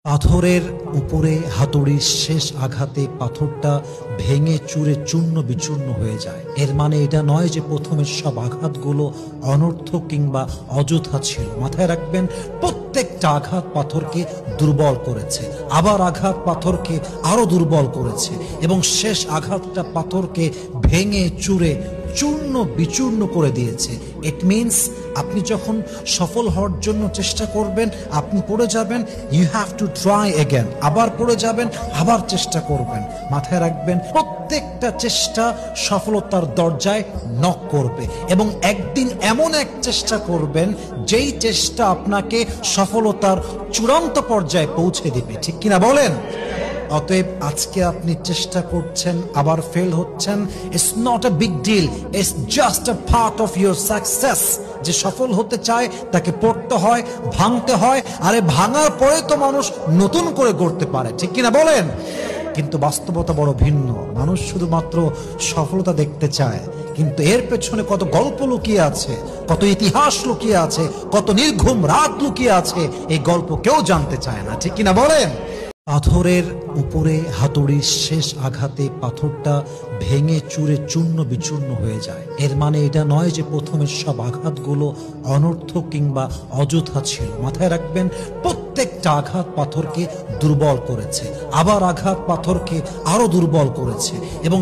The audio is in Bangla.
পাথরের উপরে হাতুড়ির শেষ আঘাতে পাথরটা ভেঙে চুরে চূর্ণ বিচূর্ণ হয়ে যায়। এর মানে এটা নয় যে প্রথমের সব আঘাতগুলো অনর্থক কিংবা অযথা ছিল। মাথায় রাখবেন, প্রত্যেকটা আঘাত পাথরকে দুর্বল করেছে, আবার আঘাত পাথরকে আরো দুর্বল করেছে, এবং শেষ আঘাতটা পাথরকে ভেঙে চুরে চূর্ণ বিচূর্ণ করে দিয়েছে। ইট মিনস আপনি যখন সফল হওয়ার জন্য চেষ্টা করবেন, আপনি পড়ে যাবেন, you have to try again. আবার পড়ে যাবেন, আবার চেষ্টা করবেন। মাথায় রাখবেন, প্রত্যেকটা চেষ্টা সফলতার দরজায় নক করবে, এবং একদিন এমন এক চেষ্টা করবেন যেই চেষ্টা আপনাকে সফলতার চূড়ান্ত পর্যায়ে পৌঁছে দিবে। ঠিক কিনা বলেন? অতএব আজকে আপনি চেষ্টা করছেন, আবার ফেল হচ্ছেন, it's not a big deal, it's just a part of your success. যে সফল হতে চায় তাকে পড়তে হয়, ভাঙতে হয়, আরে ভাঙার পরে তো মানুষ নতুন করে গড়তে পারে। ঠিক কিনা বলেন? কিন্তু বাস্তবতা বড় ভিন্ন। মানুষ শুধুমাত্র সফলতা দেখতে চায়, কিন্তু এর পেছনে কত গল্প লুকিয়ে আছে, কত ইতিহাস লুকিয়ে আছে, কত নির্ঘুম রাত লুকিয়ে আছে, এই গল্প কেউ জানতে চায় না। ঠিক কিনা বলেন? পাথরের উপরে হাতুড়ির শেষ আঘাতে পাথরটা ভেঙে চুরে চূর্ণ বিচূর্ণ হয়ে যায়। এর মানে এটা নয় যে প্রথমের সব আঘাতগুলো অনর্থক কিংবা অযথা ছিল। মাথায় রাখবেন, প্রত্যেকটা আঘাত পাথরকে দুর্বল করেছে, আবার আঘাত পাথরকে আরো দুর্বল করেছে, এবং